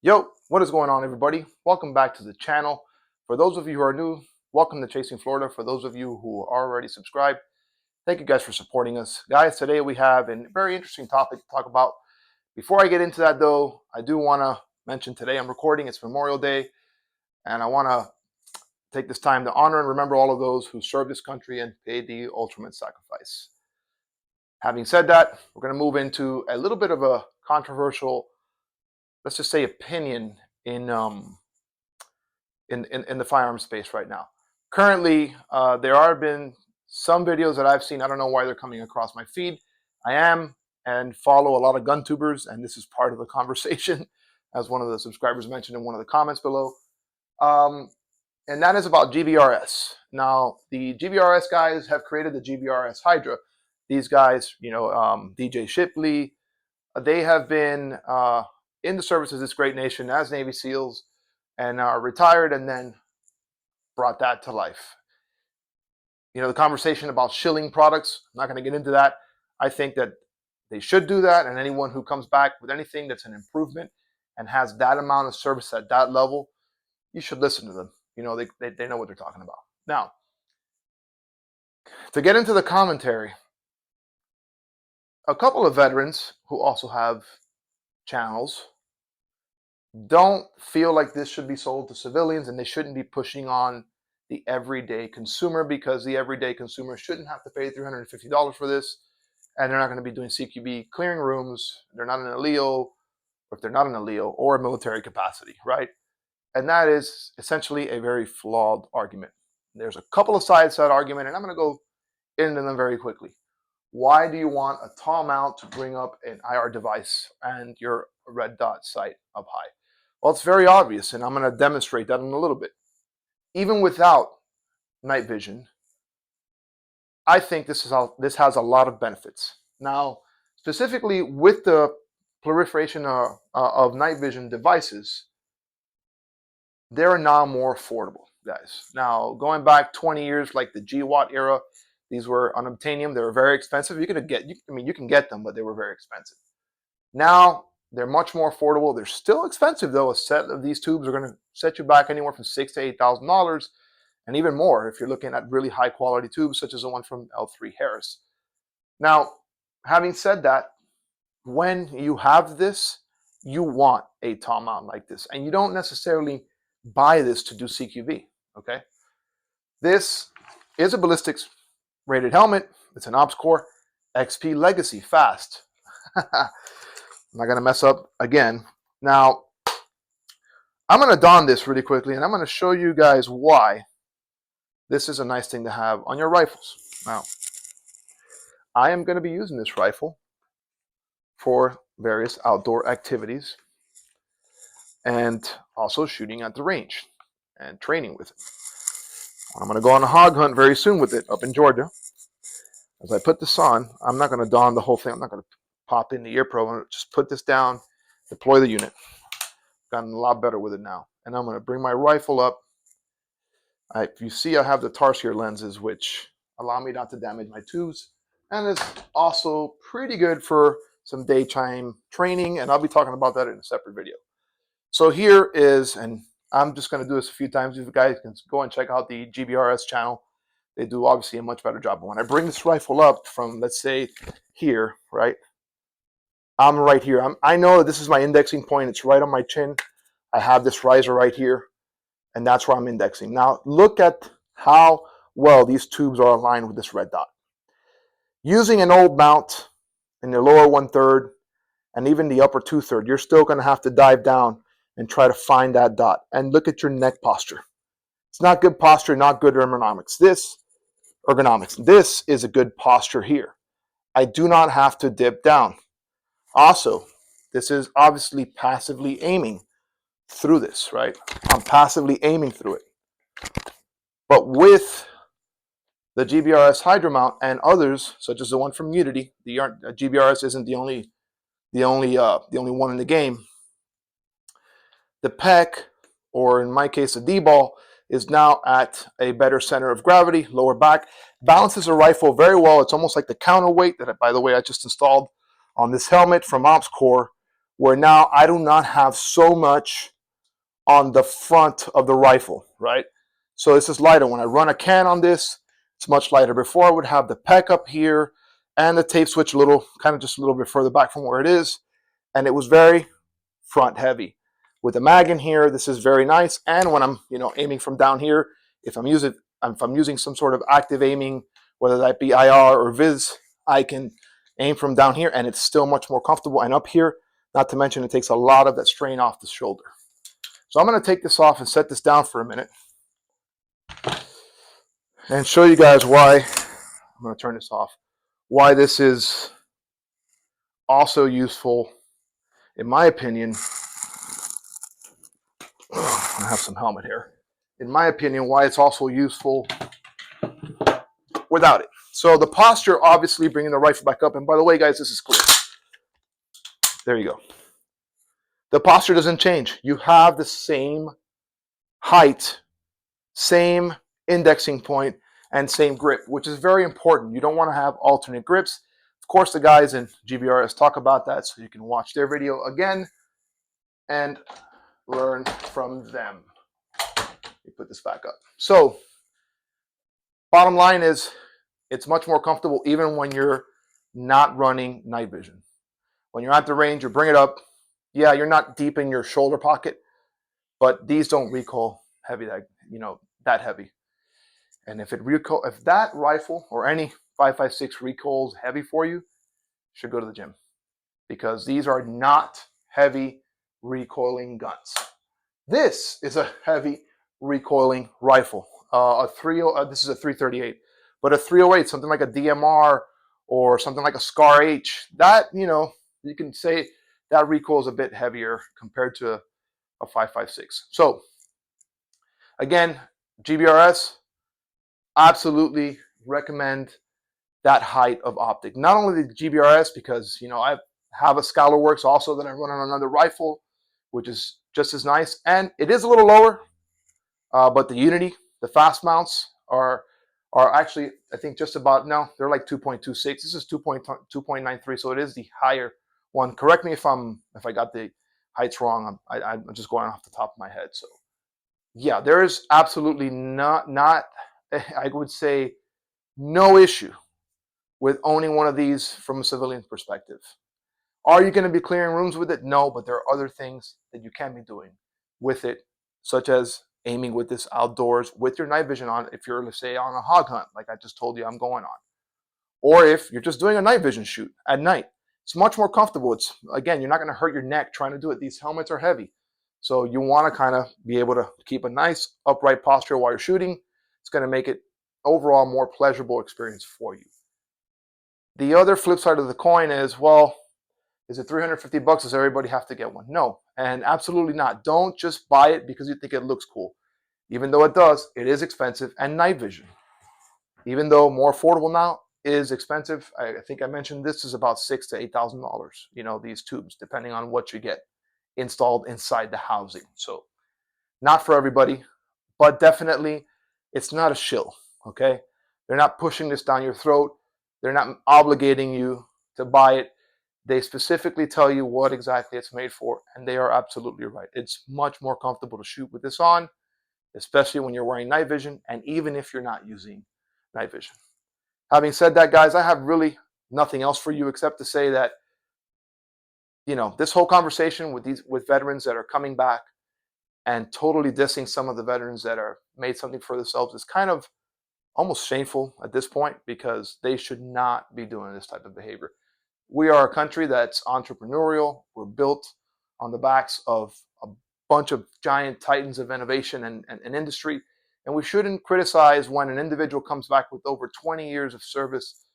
Yo, what is going on, everybody? Welcome back to the channel. For those of you who are new, welcome to Chasing Florida. For those of you who are already subscribed, thank you guys for supporting us. Guys, today we have a very interesting topic to talk about. Before I get into that, though, I do want to mention today I'm recording. It's Memorial Day, and I want to take this time to honor and remember all of those who served this country and paid the ultimate sacrifice. Having said that, we're going to move into a little bit of a controversial, let's just say, opinion in the firearms space right now. Currently, there have been some videos that I've seen. I don't know why they're coming across my feed. I am and follow a lot of gun tubers, and this is part of the conversation, as one of the subscribers mentioned in one of the comments below. And that is about GBRS. Now, the GBRS guys have created the GBRS Hydra. These guys, DJ Shipley, they have been in the service of this great nation as Navy SEALs and are retired and then brought that to life. The conversation about shilling products, I'm not going to get into that. I think that they should do that, and anyone who comes back with anything that's an improvement and has that amount of service at that level, you should listen to them. They know what they're talking about. Now, to get into the commentary, a couple of veterans who also have channels don't feel like this should be sold to civilians, and they shouldn't be pushing on the everyday consumer, because the everyday consumer shouldn't have to pay $350 for this, and they're not going to be doing CQB clearing rooms. They're not in a LEO, or if they're not in a LEO, or a military capacity, right? And that is essentially a very flawed argument. There's a couple of sides to that argument, and I'm going to go into them very quickly. Why do you want a tall mount to bring up an IR device and your red dot sight up high? Well, it's very obvious, and I'm going to demonstrate that in a little bit. Even without night vision, I think this has a lot of benefits. Now, specifically with the proliferation of night vision devices, they're now more affordable, guys. Now, going back 20 years, like the GWatt era, these were unobtainium. They were very expensive. You can get them, but they were very expensive. Now, they're much more affordable. They're still expensive, though. A set of these tubes are going to set you back anywhere from $6,000 to $8,000, and even more if you're looking at really high-quality tubes, such as the one from L3 Harris. Now, having said that, when you have this, you want a tall mount like this, and you don't necessarily buy this to do CQB, okay? This is a ballistics rated helmet. It's an Ops Core XP Legacy Fast. I'm not going to mess up again. Now, I'm going to don this really quickly, and I'm going to show you guys why this is a nice thing to have on your rifles. Now, I am going to be using this rifle for various outdoor activities and also shooting at the range and training with it. I'm going to go on a hog hunt very soon with it up in Georgia. As I put this on, I'm not going to don the whole thing. I'm not going to pop in the ear probe. I'm going to just put this down, deploy the unit. Gotten a lot better with it now. And I'm going to bring my rifle up. If you see, I have the tarsier lenses, which allow me not to damage my tubes. And it's also pretty good for some daytime training. And I'll be talking about that in a separate video. So here is, and I'm just going to do this a few times. You guys can go and check out the GBRS channel. They do obviously a much better job. But when I bring this rifle up from, let's say, here, right? I'm right here. I know that this is my indexing point. It's right on my chin. I have this riser right here, and that's where I'm indexing. Now, look at how well these tubes are aligned with this red dot. Using an old mount in the lower 1/3 and even the upper 2/3, you're still going to have to dive down and try to find that dot. And look at your neck posture. It's not good posture, not good ergonomics. This is a good posture here. I do not have to dip down. Also, this is obviously passively aiming through this, right? I'm passively aiming through it. But with the GBRS Hydra Mount and others, such as the one from Unity, the GBRS isn't the only one in the game. The PEC, or in my case, the D-ball, is now at a better center of gravity, lower back. Balances the rifle very well. It's almost like the counterweight that, by the way, I just installed on this helmet from Ops Core, where now I do not have so much on the front of the rifle, right? So this is lighter. When I run a can on this, it's much lighter. Before I would have the pec up here and the tape switch a little, kind of just a little bit further back from where it is. And it was very front heavy. With the mag in here, this is very nice. And when I'm, aiming from down here, if I'm using some sort of active aiming, whether that be IR or Viz, I can aim from down here and it's still much more comfortable. And up here, not to mention, it takes a lot of that strain off the shoulder. So I'm going to take this off and set this down for a minute and show you guys why. I'm going to turn this off. Why this is also useful, in my opinion. I have some helmet here. In my opinion, why it's also useful without it. So the posture, obviously bringing the rifle back up. And by the way, guys, this is clear. There you go. The posture doesn't change. You have the same height, same indexing point, and same grip, which is very important. You don't want to have alternate grips. Of course, the guys in GBRS talk about that, so you can watch their video again and learn from them. Let me put this back up. So, bottom line is, it's much more comfortable even when you're not running night vision. When you're at the range, you bring it up. Yeah, you're not deep in your shoulder pocket, but these don't recoil heavy, that heavy. And if that rifle or any 5.56 recoils heavy for you, you should go to the gym, because these are not heavy recoiling guns. This is a heavy recoiling rifle. This is a 338, but a 308, something like a DMR or something like a Scar H, that, you can say that recoil is a bit heavier compared to a 5.56. So again, GBRS, absolutely recommend that height of optic. Not only the GBRS, because I have a Scholar Works also that I run on another rifle, which is just as nice, and it is a little lower, but the Unity, the fast mounts are actually, I think, just about, no, they're like 2.26. This is 2.93, so it is the higher one. Correct me if I got the heights wrong. I'm just going off the top of my head. So yeah, there is absolutely not I would say no issue with owning one of these from a civilian perspective. Are you going to be clearing rooms with it? No, but there are other things that you can be doing with it, such as aiming with this outdoors with your night vision on, if you're, let's say, on a hog hunt, like I just told you I'm going on. Or if you're just doing a night vision shoot at night. It's much more comfortable. It's, again, you're not going to hurt your neck trying to do it. These helmets are heavy. So you want to kind of be able to keep a nice upright posture while you're shooting. It's going to make it overall more pleasurable experience for you. The other flip side of the coin is, well, is it $350? Does everybody have to get one? No, and absolutely not. Don't just buy it because you think it looks cool. Even though it does, it is expensive. And night vision, even though more affordable now, is expensive. I think I mentioned this is about $6,000 to $8,000, these tubes, depending on what you get installed inside the housing. So not for everybody, but definitely it's not a shill, okay? They're not pushing this down your throat. They're not obligating you to buy it. They specifically tell you what exactly it's made for, and they are absolutely right. It's much more comfortable to shoot with this on, especially when you're wearing night vision, and even if you're not using night vision. Having said that, guys, I have really nothing else for you except to say that, this whole conversation with veterans that are coming back and totally dissing some of the veterans that are made something for themselves is kind of almost shameful at this point, because they should not be doing this type of behavior. We are a country that's entrepreneurial. We're built on the backs of a bunch of giant titans of innovation and industry. And we shouldn't criticize when an individual comes back with over 20 years of service,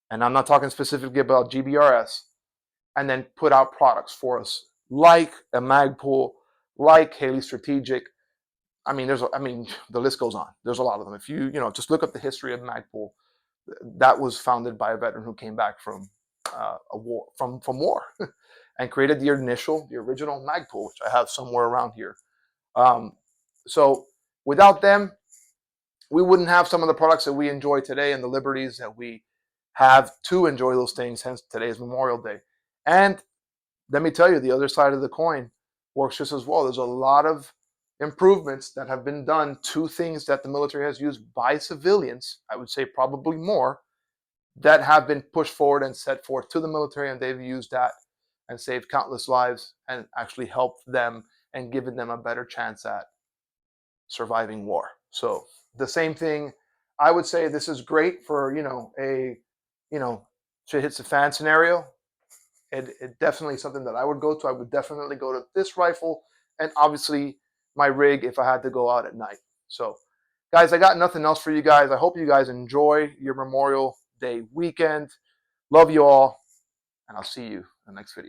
and I'm not talking specifically about GBRS, and then put out products for us like a Magpul, like Haley Strategic. The list goes on. There's a lot of them. If you just look up the history of Magpul, that was founded by a veteran who came back from a war, from war, and created the original Magpul, which I have somewhere around here. So without them, we wouldn't have some of the products that we enjoy today and the liberties that we have to enjoy those things. Hence today's Memorial Day. And let me tell you, the other side of the coin works just as well. There's a lot of improvements that have been done to things that the military has used by civilians, I would say probably more, that have been pushed forward and set forth to the military, and they've used that and saved countless lives and actually helped them and given them a better chance at surviving war. So the same thing, I would say this is great for, shit hits the fan scenario. It definitely something that I would go to. I would definitely go to this rifle and obviously my rig if I had to go out at night. So guys, I got nothing else for you guys. I hope you guys enjoy your Memorial Day weekend. Love you all, and I'll see you in the next video.